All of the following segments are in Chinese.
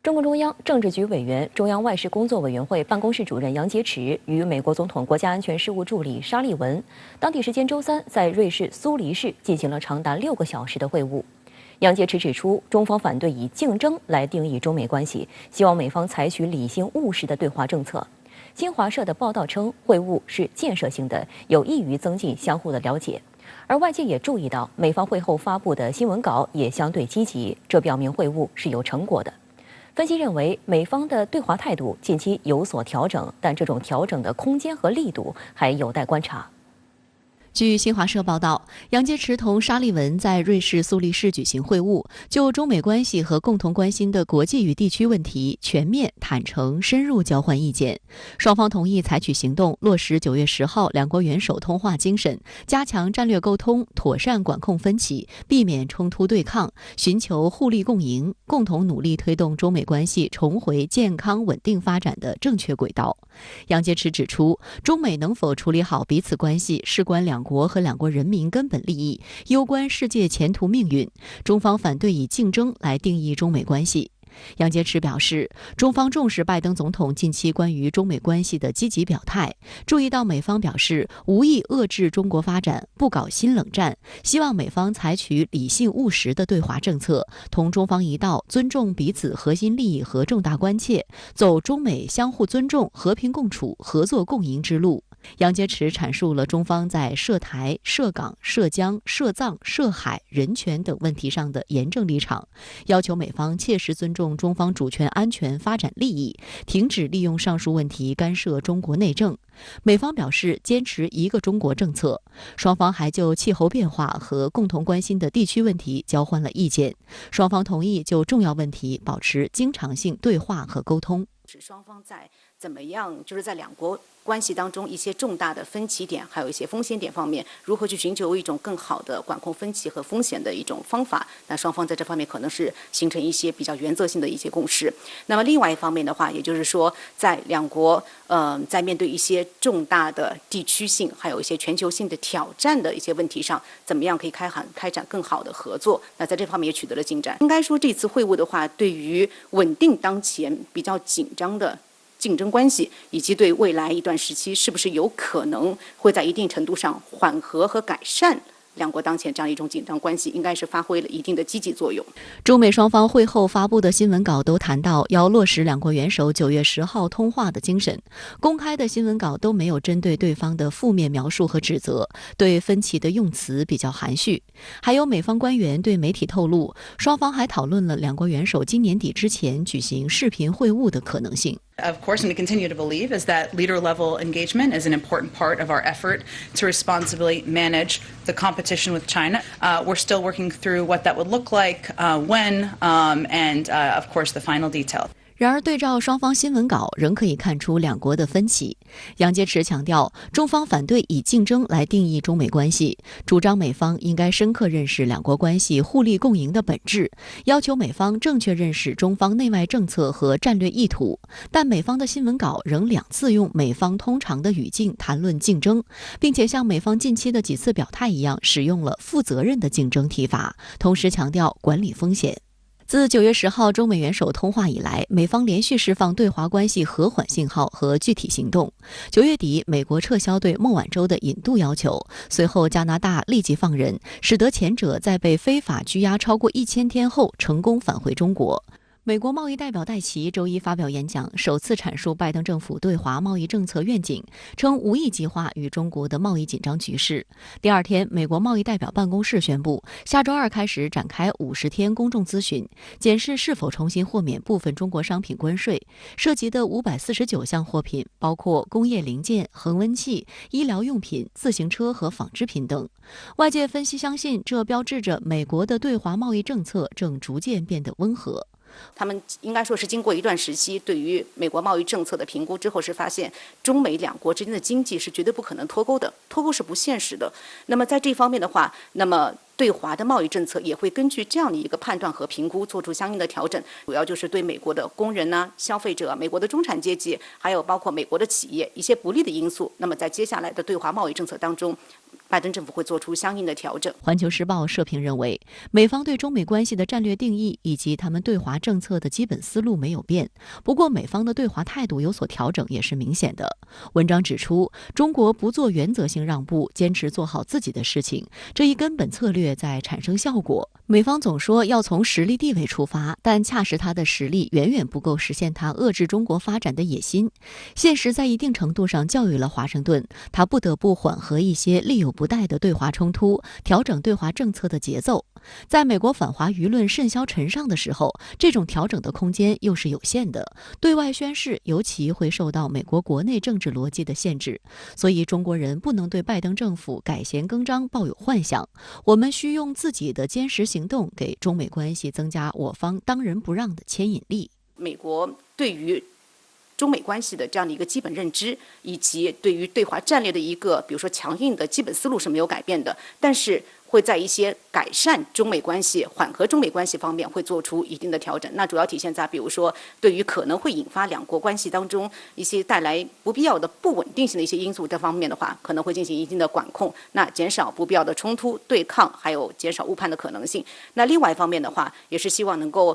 中共中央政治局委员、中央外事工作委员会办公室主任杨洁篪与美国总统国家安全事务助理沙利文，当地时间周三在瑞士苏黎世进行了长达6个小时的会晤。杨洁篪指出，中方反对以竞争来定义中美关系，希望美方采取理性务实的对华政策。新华社的报道称，会晤是建设性的，有益于增进相互的了解。而外界也注意到，美方会后发布的新闻稿也相对积极，这表明会晤是有成果的。分析认为，美方的对华态度近期有所调整，但这种调整的空间和力度还有待观察。据新华社报道，杨洁篪同沙利文在瑞士苏黎世举行会晤，就中美关系和共同关心的国际与地区问题全面、坦诚、深入交换意见。双方同意采取行动，落实9月10号两国元首通话精神，加强战略沟通，妥善管控分歧，避免冲突对抗，寻求互利共赢，共同努力推动中美关系重回健康稳定发展的正确轨道。杨洁篪指出，中美能否处理好彼此关系，事关两国和两国人民根本利益，攸关世界前途命运。中方反对以竞争来定义中美关系。杨洁篪表示，中方重视拜登总统近期关于中美关系的积极表态，注意到美方表示无意遏制中国发展，不搞新冷战，希望美方采取理性务实的对华政策，同中方一道，尊重彼此核心利益和重大关切，走中美相互尊重、和平共处、合作共赢之路。杨洁篪阐述了中方在涉台、涉港、涉疆、涉藏、涉海、人权等问题上的严正立场，要求美方切实尊重中方主权、安全、发展利益，停止利用上述问题干涉中国内政。美方表示坚持一个中国政策。双方还就气候变化和共同关心的地区问题交换了意见，双方同意就重要问题保持经常性对话和沟通。是双方在怎么样，就是在两国关系当中一些重大的分歧点，还有一些风险点方面，如何去寻求一种更好的管控分歧和风险的一种方法。那双方在这方面可能是形成一些比较原则性的一些共识。那么另外一方面的话，也就是说，在两国在面对一些重大的地区性，还有一些全球性的挑战的一些问题上，怎么样可以开展更好的合作？那在这方面也取得了进展。应该说，这次会晤的话，对于稳定当前比较紧张的竞争关系，以及对未来一段时期是不是有可能会在一定程度上缓和和改善两国当前这样一种紧张关系，应该是发挥了一定的积极作用。中美双方会后发布的新闻稿都谈到要落实两国元首9月10号通话的精神，公开的新闻稿都没有针对对方的负面描述和指责，对分歧的用词比较含蓄。还有美方官员对媒体透露，双方还讨论了两国元首今年底之前举行视频会晤的可能性。Of course, and we continue to believe, is that leader-level engagement is an important part of our effort to responsibly manage the competition with China. We're still working through what that would look like, when, and of course, the final detail. 然而，对照双方新闻稿，仍可以看出两国的分歧。杨洁篪强调，中方反对以竞争来定义中美关系，主张美方应该深刻认识两国关系互利共赢的本质，要求美方正确认识中方内外政策和战略意图。但美方的新闻稿仍2次用美方通常的语境谈论竞争，并且像美方近期的几次表态一样，使用了负责任的竞争提法，同时强调管理风险。自9月10号中美元首通话以来，美方连续释放对华关系和缓信号和具体行动。9月底，美国撤销对孟晚舟的引渡要求，随后加拿大立即放人，使得前者在被非法拘押超过1000天后成功返回中国。美国贸易代表戴琪周一发表演讲，首次阐述拜登政府对华贸易政策愿景，称无意激化与中国的贸易紧张局势。第二天，美国贸易代表办公室宣布，下周2开始展开50天公众咨询，检视是否重新豁免部分中国商品关税，涉及的549项货品包括工业零件、恒温器、医疗用品、自行车和纺织品等。外界分析相信，这标志着美国的对华贸易政策正逐渐变得温和。他们应该说是经过一段时期对于美国贸易政策的评估之后，是发现中美两国之间的经济是绝对不可能脱钩的，脱钩是不现实的。那么在这方面的话，那么对华的贸易政策也会根据这样的一个判断和评估做出相应的调整，主要就是对美国的工人呢、消费者、美国的中产阶级，还有包括美国的企业一些不利的因素，那么在接下来的对华贸易政策当中拜登政府会做出相应的调整。环球时报社评认为，美方对中美关系的战略定义以及他们对华政策的基本思路没有变，不过美方的对华态度有所调整也是明显的。文章指出，中国不做原则性让步，坚持做好自己的事情，这一根本策略在产生效果。美方总说要从实力地位出发，但恰是他的实力远远不够实现他遏制中国发展的野心。现实在一定程度上教育了华盛顿，他不得不缓和一些力有不逮的对华冲突，调整对华政策的节奏。在美国反华舆论甚嚣尘上的时候，这种调整的空间又是有限的，对外宣示尤其会受到美国国内政治逻辑的限制。所以中国人不能对拜登政府改弦更张抱有幻想，我们需用自己的坚实行动给中美关系增加我方当仁不让的牵引力。美国对于中美关系的这样的一个基本认知，以及对于对华战略的一个比如说强硬的基本思路是没有改变的，但是会在一些改善中美关系、缓和中美关系方面会做出一定的调整。那主要体现在比如说对于可能会引发两国关系当中一些带来不必要的不稳定性的一些因素这方面的话，可能会进行一定的管控，那减少不必要的冲突对抗，还有减少误判的可能性。那另外一方面的话，也是希望能够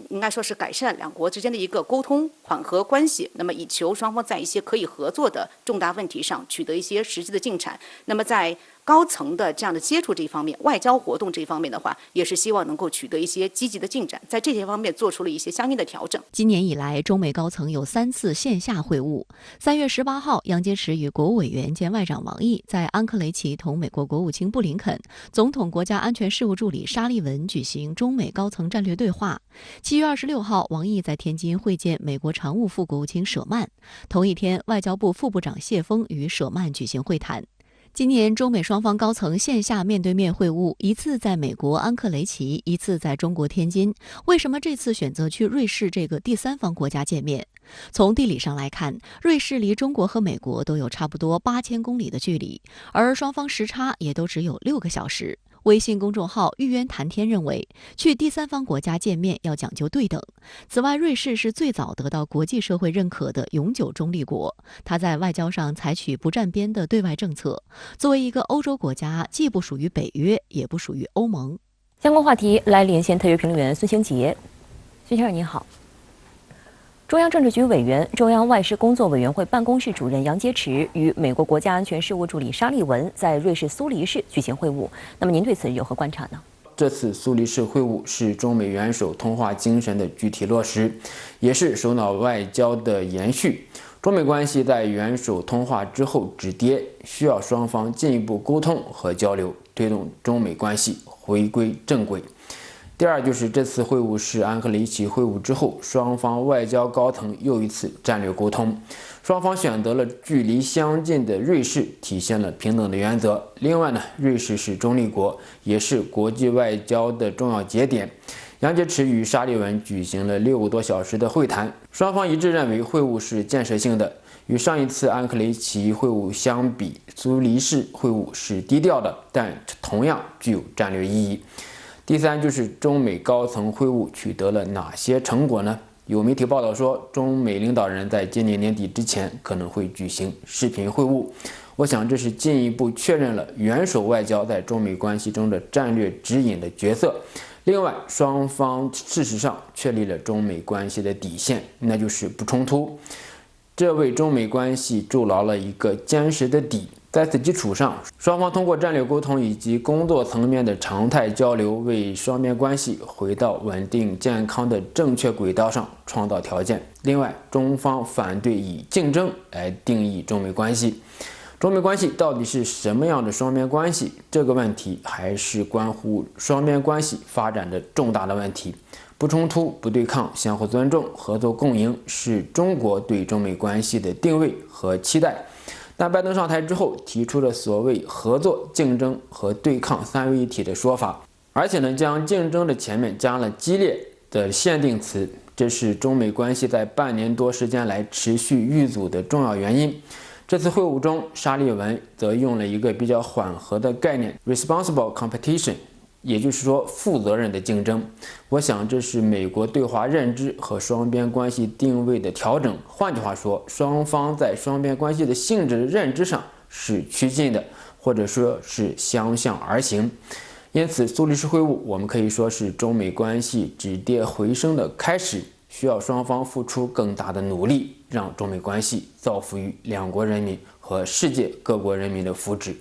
应该说是改善两国之间的一个沟通，缓和关系，那么以求双方在一些可以合作的重大问题上取得一些实际的进展。那么在高层的这样的接触这一方面，外交活动这一方面的话，也是希望能够取得一些积极的进展，在这些方面做出了一些相应的调整。今年以来，中美高层有3次线下会晤。3月18号，杨洁篪与国务委员兼外长王毅在安克雷奇同美国国务卿布林肯、总统国家安全事务助理沙利文举行中美高层战略对话。7月26号，王毅在天津会见美国常务副国务卿舍曼。同一天，外交部副部长谢锋与舍曼举行会谈。今年中美双方高层线下面对面会晤，一次在美国安克雷奇，一次在中国天津。为什么这次选择去瑞士这个第三方国家见面？从地理上来看，瑞士离中国和美国都有差不多8000公里的距离，而双方时差也都只有6个小时。微信公众号玉渊谈天认为，去第三方国家见面要讲究对等。此外，瑞士是最早得到国际社会认可的永久中立国，它在外交上采取不站边的对外政策。作为一个欧洲国家，既不属于北约，也不属于欧盟。相关话题来连线特约评论员孙兴杰。孙先生您好。中央政治局委员、中央外事工作委员会办公室主任杨洁篪与美国国家安全事务助理沙利文在瑞士苏黎世举行会晤。那么您对此有何观察呢？这次苏黎世会晤是中美元首通话精神的具体落实，也是首脑外交的延续。中美关系在元首通话之后止跌，需要双方进一步沟通和交流，推动中美关系回归正轨。第二就是这次会晤是安克雷奇会晤之后，双方外交高层又一次战略沟通。双方选择了距离相近的瑞士，体现了平等的原则。另外呢，瑞士是中立国，也是国际外交的重要节点。杨洁篪与沙利文举行了6个多小时的会谈，双方一致认为会晤是建设性的。与上一次安克雷奇会晤相比，苏黎世会晤是低调的，但同样具有战略意义。第三就是中美高层会晤取得了哪些成果呢？有媒体报道说，中美领导人在今年年底之前可能会举行视频会晤。我想这是进一步确认了元首外交在中美关系中的战略指引的角色。另外，双方事实上确立了中美关系的底线，那就是不冲突。这为中美关系筑牢了一个坚实的底。在此基础上，双方通过战略沟通以及工作层面的常态交流，为双边关系回到稳定健康的正确轨道上创造条件。另外，中方反对以竞争来定义中美关系。中美关系到底是什么样的双边关系？这个问题还是关乎双边关系发展的重大的问题。不冲突、不对抗、相互尊重、合作共赢，是中国对中美关系的定位和期待。但拜登上台之后提出了所谓合作、竞争和对抗3位一体的说法，而且呢，将竞争的前面加了激烈的限定词，这是中美关系在半年多时间来持续遇阻的重要原因。这次会晤中，沙利文则用了一个比较缓和的概念 responsible competition， 也就是说负责任的竞争。我想这是美国对华认知和双边关系定位的调整。换句话说，双方在双边关系的性质认知上是趋近的，或者说是相向而行。因此，苏黎世会晤我们可以说是中美关系止跌回升的开始，需要双方付出更大的努力，让中美关系造福于两国人民和世界各国人民的福祉。